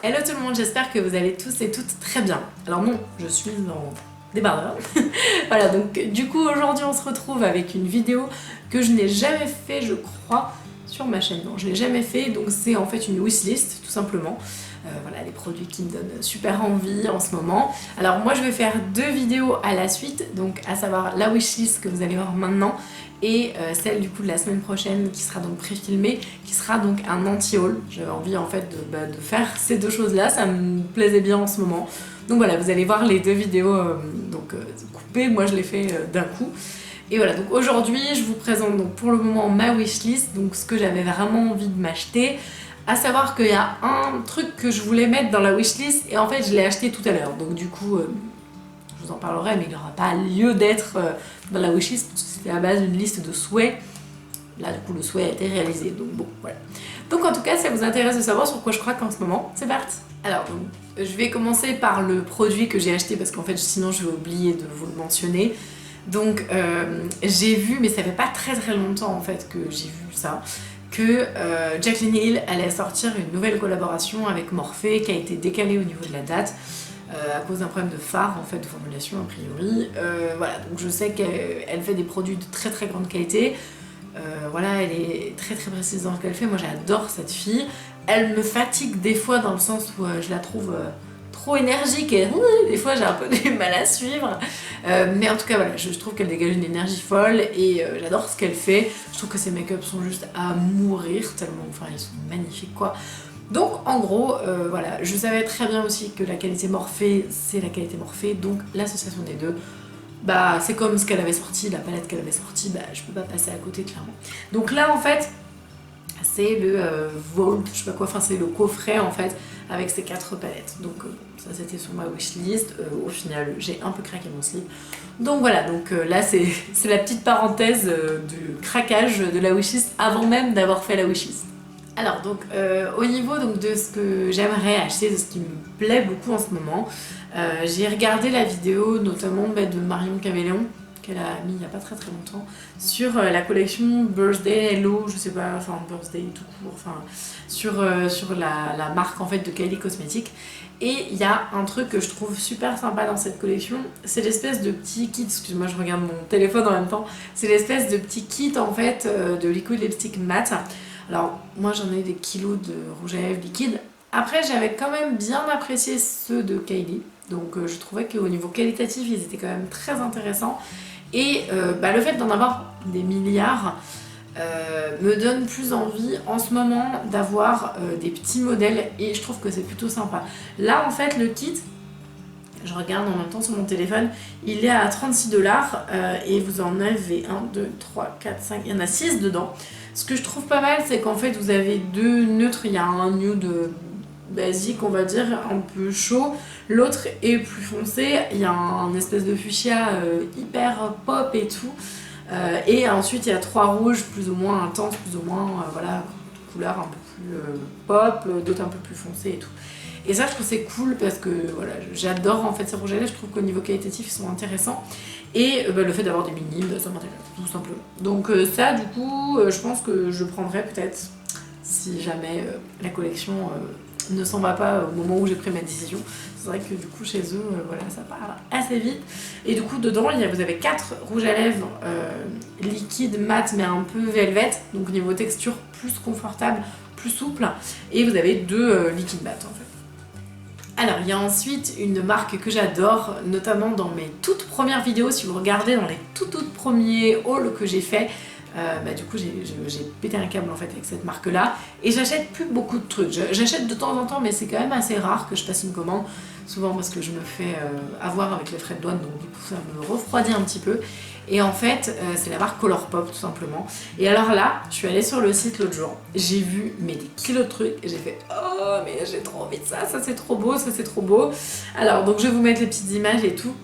Hello tout le monde, j'espère que vous allez tous et toutes très bien. Alors non, je suis en débardeur. Voilà, donc du coup aujourd'hui on se retrouve avec une vidéo que je n'ai jamais fait, je crois, sur ma chaîne. Non, je l'ai jamais fait, donc c'est en fait une wishlist tout simplement. Voilà, les produits qui me donnent super envie en ce moment. Alors moi je vais faire deux vidéos à la suite, donc à savoir la wishlist que vous allez voir maintenant et celle du coup de la semaine prochaine qui sera donc pré-filmée, qui sera donc un anti-haul. J'avais envie en fait de faire ces deux choses là, ça me plaisait bien en ce moment. Donc voilà, vous allez voir les deux vidéos coupées, moi je les fais d'un coup. Et voilà, donc aujourd'hui je vous présente donc pour le moment ma wishlist, donc ce que j'avais vraiment envie de m'acheter. À savoir qu'il y a un truc que je voulais mettre dans la wishlist et en fait je l'ai acheté tout à l'heure. Donc du coup, je vous en parlerai, mais il n'aura pas lieu d'être dans la wishlist parce que c'était à base d'une liste de souhaits. Là du coup le souhait a été réalisé, donc bon voilà. Donc en tout cas, si ça vous intéresse de savoir sur quoi je craque en ce moment, c'est parti. Alors donc, je vais commencer par le produit que j'ai acheté parce qu'en fait sinon je vais oublier de vous le mentionner. Donc j'ai vu, mais ça fait pas très longtemps en fait que j'ai vu ça, que Jaclyn Hill allait sortir une nouvelle collaboration avec Morphe qui a été décalée au niveau de la date à cause d'un problème de phare en fait, de formulation a priori. Voilà, donc je sais qu'elle fait des produits de très grande qualité. Voilà, elle est très précise dans ce qu'elle fait. Moi j'adore cette fille. Elle me fatigue des fois dans le sens où je la trouve trop énergique et des fois j'ai un peu du mal à suivre. Mais en tout cas voilà, je trouve qu'elle dégage une énergie folle et j'adore ce qu'elle fait. Je trouve que ses make-up sont juste à mourir tellement, enfin ils sont magnifiques quoi. Donc en gros, voilà, je savais très bien aussi que la qualité Morphe, c'est la qualité Morphe, donc l'association des deux, bah c'est comme ce qu'elle avait sorti, la palette qu'elle avait sortie, bah je peux pas passer à côté clairement. Donc là en fait, c'est le Vault, je sais pas quoi, enfin c'est le coffret en fait avec ces 4 palettes. Donc ça c'était sur ma wishlist, au final j'ai un peu craqué mon slip. Donc voilà, donc là c'est la petite parenthèse du craquage de la wishlist avant même d'avoir fait la wishlist. Alors donc au niveau donc, de ce que j'aimerais acheter, de ce qui me plaît beaucoup en ce moment, j'ai regardé la vidéo notamment de Marion Caméléon qu'elle a mis il n'y a pas très longtemps sur la collection Birthday Hello, je sais pas, enfin Birthday tout court, enfin sur la marque en fait de Kylie Cosmetics. Et il y a un truc que je trouve super sympa dans cette collection, c'est l'espèce de petit kit, excuse-moi je regarde mon téléphone en même temps, c'est l'espèce de petit kit en fait de liquid lipstick matte. Alors moi j'en ai des kilos de rouge à lèvres liquide. Après j'avais quand même bien apprécié ceux de Kylie, donc je trouvais qu'au niveau qualitatif ils étaient quand même très intéressants. Et le fait d'en avoir des milliards me donne plus envie en ce moment d'avoir des petits modèles et je trouve que c'est plutôt sympa. Là en fait le kit, je regarde en même temps sur mon téléphone, il est à 36$ et vous en avez 1, 2, 3, 4, 5, il y en a 6 dedans. Ce que je trouve pas mal, c'est qu'en fait vous avez deux neutres, il y a un nude basique on va dire, un peu chaud, l'autre est plus foncé, il y a un espèce de fuchsia hyper pop et tout, et ensuite il y a 3 rouges plus ou moins intenses, plus ou moins voilà, couleur un peu plus pop, d'autres un peu plus foncées et tout. Et ça je trouve c'est cool parce que voilà, j'adore en fait ces rouges à lèvres, je trouve qu'au niveau qualitatif ils sont intéressants. Et le fait d'avoir des minimes, ça m'intéresse tout simplement. Donc ça du coup, je pense que je prendrai peut-être si jamais la collection ne s'en va pas au moment où j'ai pris ma décision. C'est vrai que du coup chez eux, voilà, ça part assez vite. Et du coup dedans, vous avez 4 rouges à lèvres liquides, mat mais un peu velvet. Donc niveau texture plus confortable, plus souple. Et vous avez 2 liquides mat en fait. Alors il y a ensuite une marque que j'adore, notamment dans mes toutes premières vidéos, si vous regardez dans les toutes premiers hauls que j'ai fait, du coup j'ai pété un câble en fait avec cette marque là et j'achète plus beaucoup de trucs, j'achète de temps en temps mais c'est quand même assez rare que je passe une commande, souvent parce que je me fais avoir avec les frais de douane donc du coup ça me refroidit un petit peu. Et en fait c'est la marque Colourpop tout simplement. Et alors là je suis allée sur le site l'autre jour, j'ai vu mais des kilos de trucs et j'ai fait oh mais j'ai trop envie de ça, ça c'est trop beau, ça c'est trop beau. Alors donc je vais vous mettre les petites images et tout.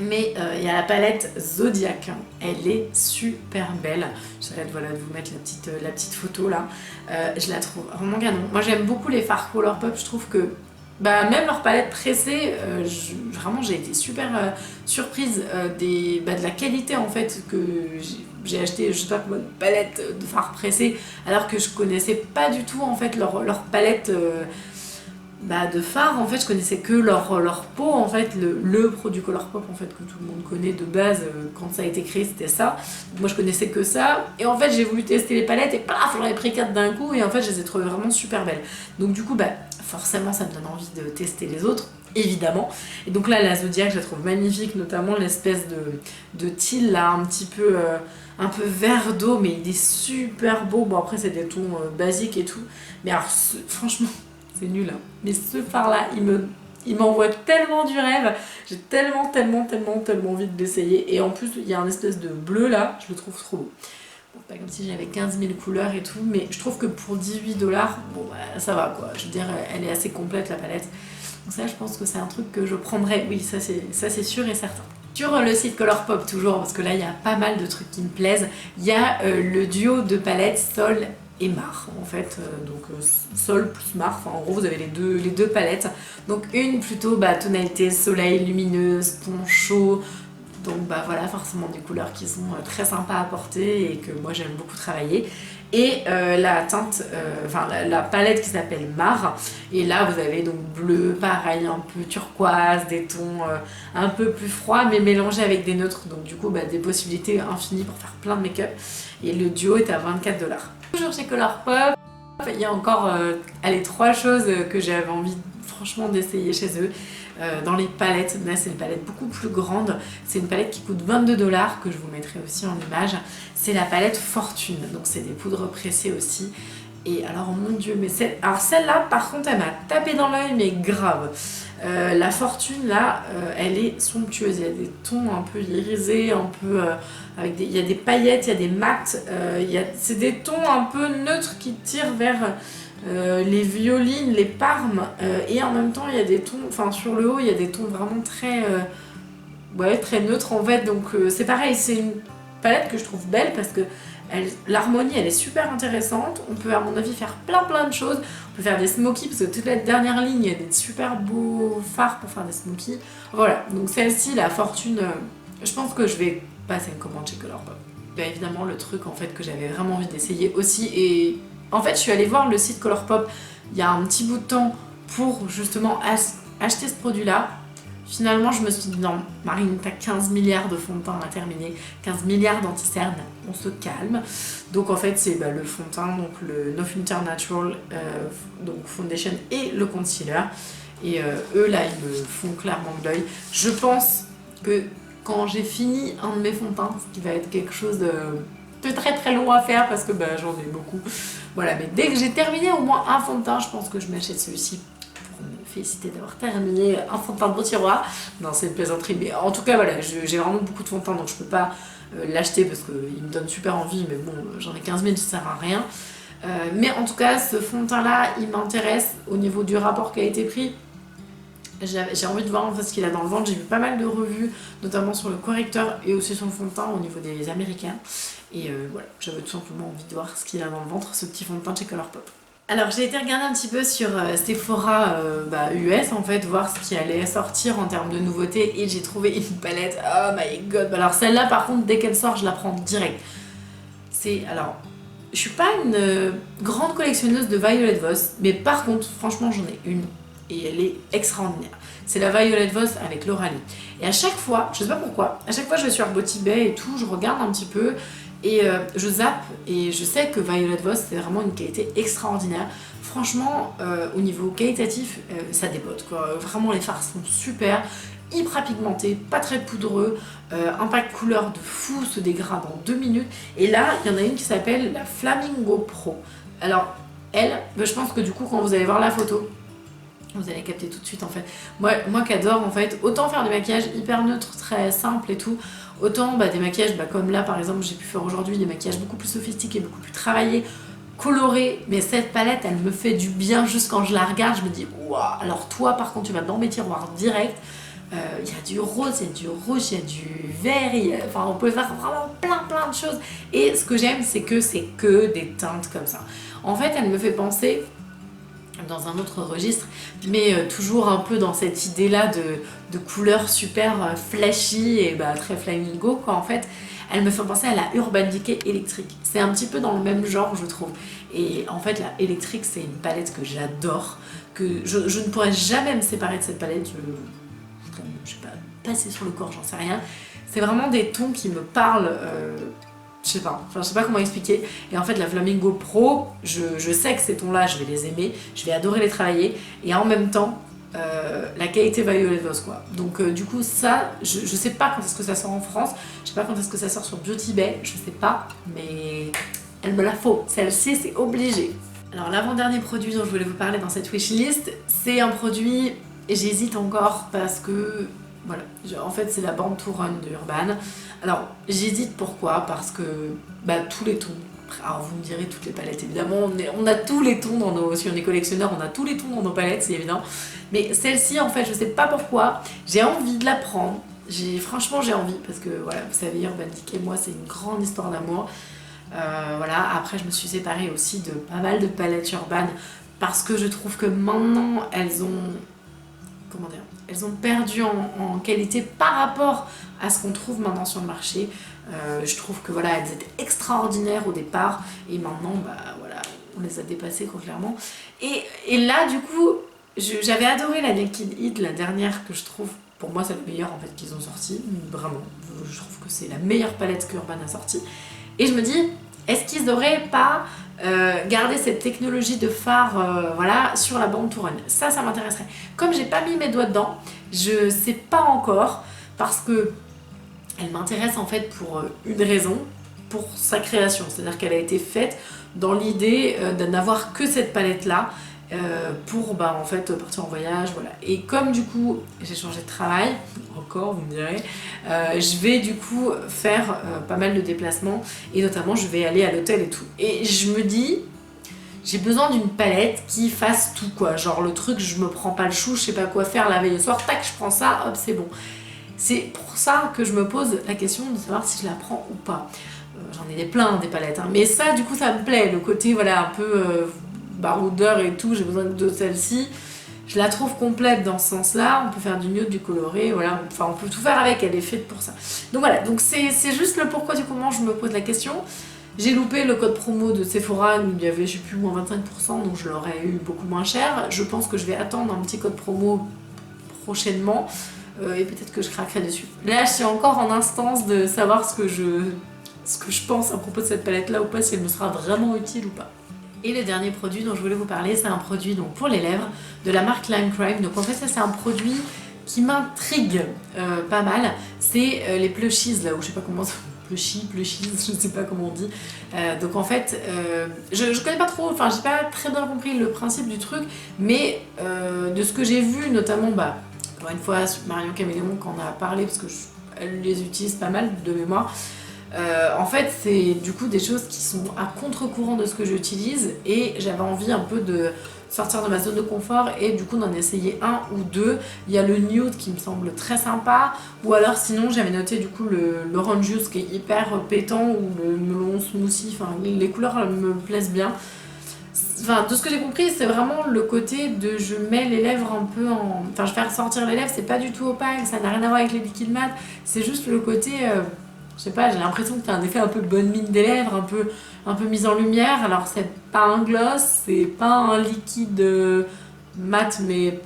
Mais il y a la palette Zodiac, elle est super belle. J'arrête voilà, de vous mettre la petite photo là. Je la trouve vraiment canon. Moi j'aime beaucoup les fards Colourpop, je trouve que même leur palette pressée, vraiment j'ai été super surprise de la qualité en fait que j'ai acheté, je sais pas comment, une palette de fards pressés alors que je connaissais pas du tout en fait leur palette de fard. En fait, je connaissais que leur peau, en fait, le produit Colourpop en fait que tout le monde connaît de base. Quand ça a été créé, c'était ça. Donc, moi, je connaissais que ça. Et en fait, j'ai voulu tester les palettes et paf, j'en ai pris 4 d'un coup. Et en fait, je les ai trouvées vraiment super belles. Donc du coup, forcément, ça me donne envie de tester les autres, évidemment. Et donc là, la Zodiac, je la trouve magnifique, notamment l'espèce de teal là, un peu vert d'eau, mais il est super beau. Bon, après, c'est des tons basiques et tout. Mais alors, franchement, c'est nul, hein. Mais ce fard-là, il m'envoie tellement du rêve. J'ai tellement envie de l'essayer. Et en plus, il y a un espèce de bleu là, je le trouve trop beau. Bon, pas comme si j'avais 15 000 couleurs et tout, mais je trouve que pour 18 $, bon, ça va quoi. Je veux dire, elle est assez complète la palette. Donc ça, je pense que c'est un truc que je prendrais. Oui, ça c'est sûr et certain. Sur le site Colourpop toujours, parce que là il y a pas mal de trucs qui me plaisent, il y a le duo de palettes Sol et Mar en fait, Sol plus Mar, enfin en gros vous avez les deux palettes, donc une plutôt tonalité soleil, lumineuse, ton chaud, donc voilà, forcément des couleurs qui sont très sympas à porter et que moi j'aime beaucoup travailler. Et la teinte, la palette qui s'appelle Mar. Et là vous avez donc bleu, pareil, un peu turquoise, des tons un peu plus froids mais mélangés avec des neutres. Donc du coup des possibilités infinies pour faire plein de make-up. Et le duo est à 24 $. Toujours chez Colourpop, il y a encore 3 choses que j'avais envie franchement d'essayer chez eux. Dans les palettes, là c'est une palette beaucoup plus grande, c'est une palette qui coûte 22 $, que je vous mettrai aussi en image. C'est la palette Fortune, donc c'est des poudres pressées aussi. Et alors mon dieu, mais celle-là par contre elle m'a tapé dans l'œil, mais grave. La Fortune là, elle est somptueuse, il y a des tons un peu irisés, un peu il y a des paillettes, il y a des mats, c'est des tons un peu neutres qui tirent vers les violines, les parmes, et en même temps il y a des tons, enfin sur le haut il y a des tons vraiment très neutres en fait. Donc c'est pareil, c'est une palette que je trouve belle parce que l'harmonie elle est super intéressante. On peut à mon avis faire plein de choses. On peut faire des smokies parce que toute la dernière ligne il y a des super beaux fards pour faire des smokies. Voilà, donc celle-ci, la Fortune, je pense que je vais passer une commande chez Colourpop. Évidemment le truc en fait que j'avais vraiment envie d'essayer aussi, et en fait je suis allée voir le site Colourpop il y a un petit bout de temps pour justement acheter ce produit là. Finalement, je me suis dit non, Marine, t'as 15 milliards de fond de teint à terminer, 15 milliards d'anti-cernes, on se calme. Donc en fait, c'est le fond de teint, donc le No Filter Natural donc Foundation et le concealer. Et eux, là, ils me font clairement de l'œil. Je pense que quand j'ai fini un de mes fonds de teint, ce qui va être quelque chose de très long à faire parce que j'en ai beaucoup. Voilà, mais dès que j'ai terminé au moins un fond de teint, je pense que je m'achète celui-ci. Féliciter d'avoir terminé un fond de teint de mon tiroir. Non, c'est une plaisanterie, mais en tout cas voilà, j'ai vraiment beaucoup de fond de teint donc je peux pas l'acheter parce qu'il me donne super envie, mais bon, j'en ai 15 000, ça sert à rien. Mais en tout cas, ce fond de teint là, il m'intéresse au niveau du rapport qualité-prix. J'ai envie de voir en fait ce qu'il a dans le ventre. J'ai vu pas mal de revues, notamment sur le correcteur et aussi sur le fond de teint au niveau des Américains. Et voilà, j'avais tout simplement envie de voir ce qu'il a dans le ventre, ce petit fond de teint chez Colourpop. Alors j'ai été regarder un petit peu sur Sephora US en fait, voir ce qui allait sortir en termes de nouveautés, et j'ai trouvé une palette, oh my god. Alors celle-là par contre, dès qu'elle sort, je la prends direct. Alors, je suis pas une grande collectionneuse de Violet Voss, mais par contre, franchement j'en ai une, et elle est extraordinaire. C'est la Violet Voss avec l'Oralie. Et à chaque fois, je sais pas pourquoi, à chaque fois je vais sur Beauty Bay et tout, je regarde un petit peu, et je zappe, et je sais que Violet Voss c'est vraiment une qualité extraordinaire. Franchement, au niveau qualitatif, ça dépote quoi. Vraiment les fards sont super, hyper pigmentés, pas très poudreux, un pack couleur de fou, se dégrade en 2 minutes. Et là, il y en a une qui s'appelle la Flamingo Pro. Alors, elle, je pense que du coup quand vous allez voir la photo, vous allez capter tout de suite en fait. Moi qui adore en fait, autant faire des maquillages hyper neutres, très simples et tout, autant des maquillages comme là par exemple j'ai pu faire aujourd'hui, des maquillages beaucoup plus sophistiqués, beaucoup plus travaillés, colorés. Mais cette palette elle me fait du bien juste quand je la regarde, je me dis waouh. Alors toi par contre tu vas dans mes tiroirs direct, il y a du rose, il y a du rouge, il y a du vert, enfin on peut faire vraiment plein de choses. Et ce que j'aime c'est que des teintes comme ça. En fait elle me fait penser dans un autre registre, mais toujours un peu dans cette idée là de couleurs super flashy et très flamingo quoi. En fait elle me fait penser à la Urban Decay électrique, c'est un petit peu dans le même genre je trouve. Et en fait la électrique c'est une palette que j'adore, que je ne pourrais jamais me séparer de cette palette, je sais pas, passer sur le corps, j'en sais rien. C'est vraiment des tons qui me parlent, je sais pas comment expliquer. Et en fait la Flamingo Pro, je sais que ces tons-là, je vais les aimer, je vais adorer les travailler, et en même temps, la qualité Violet Voss quoi. Donc du coup ça, je sais pas quand est-ce que ça sort en France, je sais pas quand est-ce que ça sort sur Beauty Bay, je sais pas, mais elle me la faut, celle-ci c'est obligé. Alors l'avant-dernier produit dont je voulais vous parler dans cette wishlist, c'est un produit, et j'hésite encore parce que, voilà, en fait c'est la bande to run de Urban. Alors j'hésite pourquoi, parce que tous les tons, alors vous me direz toutes les palettes évidemment, on a tous les tons dans nos, si on est collectionneur, on a tous les tons dans nos palettes, c'est évident. Mais celle-ci en fait je sais pas pourquoi, j'ai envie de la prendre, franchement j'ai envie, parce que voilà, vous savez Urban Decay, moi c'est une grande histoire d'amour. Voilà, après je me suis séparée aussi de pas mal de palettes Urban parce que je trouve que maintenant elles ont, comment dire, elles ont perdu en qualité par rapport à ce qu'on trouve maintenant sur le marché. Je trouve que voilà, elles étaient extraordinaires au départ et maintenant voilà, on les a dépassées quoi, clairement. Et là du coup, j'avais adoré la Naked Heat, la dernière que je trouve, pour moi c'est la meilleure en fait qu'ils ont sorti, vraiment. Je trouve que c'est la meilleure palette que Urban a sortie. Et je me dis, est-ce qu'ils n'auraient pas gardé cette technologie de phare voilà, sur la bande to run? Ça m'intéresserait. Comme j'ai pas mis mes doigts dedans, je sais pas encore, parce que elle m'intéresse en fait pour une raison, pour sa création. C'est-à-dire qu'elle a été faite dans l'idée de n'avoir que cette palette-là, pour en fait partir en voyage, voilà. Et comme du coup j'ai changé de travail, encore vous me direz, je vais du coup faire pas mal de déplacements et notamment je vais aller à l'hôtel et tout. Et je me dis, j'ai besoin d'une palette qui fasse tout quoi, genre le truc je me prends pas le chou, je sais pas quoi faire la veille au soir, tac je prends ça, hop c'est bon. C'est pour ça que je me pose la question de savoir si je la prends ou pas. J'en ai plein des palettes, hein. Mais ça du coup ça me plaît, le côté voilà un peu baroudeur et tout, j'ai besoin de celle-ci. Je la trouve complète dans ce sens-là, on peut faire du nude, du coloré, voilà, enfin on peut tout faire avec, elle est faite pour ça. Donc voilà, donc c'est juste le pourquoi du comment je me pose la question. J'ai loupé le code promo de Sephora où il y avait, je sais plus, moins 25%, donc je l'aurais eu beaucoup moins cher. Je pense que je vais attendre un petit code promo prochainement et peut-être que je craquerai dessus. Là, je suis encore en instance de savoir ce que je pense à propos de cette palette-là ou pas, si elle me sera vraiment utile ou pas. Et le dernier produit dont je voulais vous parler, c'est un produit donc pour les lèvres de la marque Lime Crime. Donc en fait ça c'est un produit qui m'intrigue pas mal. C'est les plushies là, ou je sais pas comment ça... Plushies, je sais pas comment on dit. Donc en fait, je connais pas trop, enfin j'ai pas très bien compris le principe du truc, mais de ce que j'ai vu, notamment, encore une fois, Marion Caméléon quand on a parlé, parce que elle les utilise pas mal de mémoire. En fait, c'est du coup des choses qui sont à contre-courant de ce que j'utilise et j'avais envie un peu de sortir de ma zone de confort et du coup d'en essayer un ou deux. Il y a le nude qui me semble très sympa, ou alors sinon j'avais noté du coup l'orange juice qui est hyper pétant, ou le melon smoothie, enfin les couleurs me plaisent bien. Enfin, de ce que j'ai compris, c'est vraiment le côté de je mets les lèvres un peu en... Enfin, je fais ressortir les lèvres, c'est pas du tout opaque, ça n'a rien à voir avec les liquides mat, c'est juste le côté... je sais pas, j'ai l'impression qu'il y a un effet un peu bonne mine des lèvres, un peu mise en lumière. Alors c'est pas un gloss, c'est pas un liquide mat, mais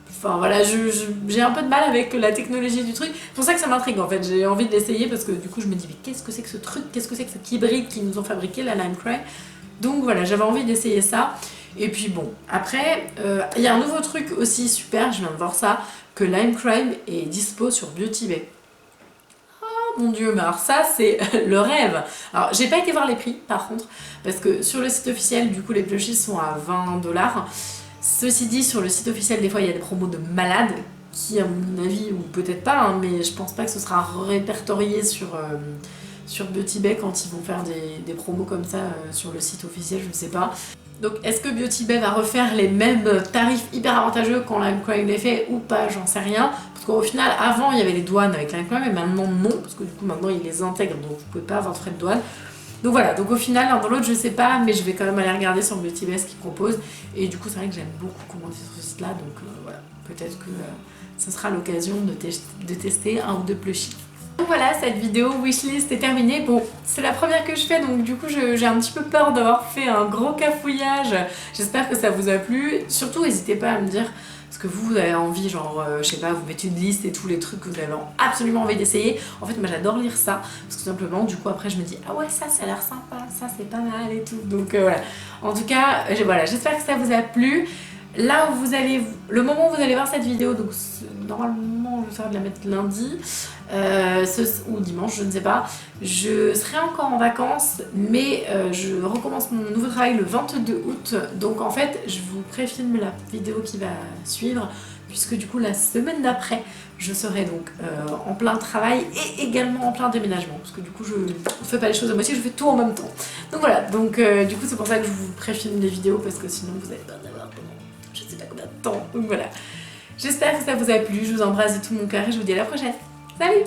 enfin voilà, j'ai un peu de mal avec la technologie du truc. C'est pour ça que ça m'intrigue en fait, j'ai envie de l'essayer parce que du coup je me dis mais qu'est-ce que c'est que ce truc, qu'est-ce que c'est que cet hybride qu'ils nous ont fabriqué, la Lime Crime. Donc voilà, j'avais envie d'essayer ça. Et puis bon, après, il y a un nouveau truc aussi super, je viens de voir ça, que Lime Crime est dispo sur Beauty Bay. Mon dieu, mais alors ça c'est le rêve. Alors j'ai pas été voir les prix par contre, parce que sur le site officiel du coup les plushies sont à 20$. Ceci dit, sur le site officiel des fois il y a des promos de malades qui à mon avis, ou peut-être pas, hein, mais je pense pas que ce sera répertorié sur Beauty Bay quand ils vont faire des promos comme ça sur le site officiel, je ne sais pas. Donc est-ce que Beauty Bay va refaire les mêmes tarifs hyper avantageux quand Lime Crime les fait ou pas, j'en sais rien. Parce qu'au final, avant il y avait les douanes avec Lime Crime et maintenant non, parce que du coup maintenant ils les intègrent, donc vous pouvez pas avoir de frais de douane. Donc voilà, donc au final l'un dans l'autre je sais pas, mais je vais quand même aller regarder sur Beauty Bay ce qu'ils proposent. Et du coup c'est vrai que j'aime beaucoup commander sur ce site là, donc voilà, peut-être que ce sera l'occasion de tester un ou deux plushies. Donc voilà, cette vidéo wishlist est terminée. Bon, c'est la première que je fais, donc du coup j'ai un petit peu peur d'avoir fait un gros cafouillage. J'espère que ça vous a plu. Surtout, n'hésitez pas à me dire ce que vous avez envie, genre, je sais pas, vous mettez une liste et tous les trucs que vous avez absolument envie d'essayer. En fait, moi j'adore lire ça, parce que simplement, du coup, après je me dis, ah ouais, ça a l'air sympa, ça c'est pas mal et tout. Donc voilà. En tout cas, voilà, j'espère que ça vous a plu. Là où vous allez, le moment où vous allez voir cette vidéo, donc normalement je vais faire de la mettre lundi ou dimanche, je ne sais pas. Je serai encore en vacances, mais je recommence mon nouveau travail le 22 août. Donc en fait, je vous préfilme la vidéo qui va suivre, puisque du coup la semaine d'après, je serai donc en plein travail et également en plein déménagement, parce que du coup je ne fais pas les choses à moitié, je fais tout en même temps. Donc voilà, donc du coup c'est pour ça que je vous préfilme les vidéos, parce que sinon vous n'allez pas en avoir pendant je sais pas combien de temps. Donc voilà, j'espère que ça vous a plu, je vous embrasse de tout mon cœur et je vous dis à la prochaine. Salut!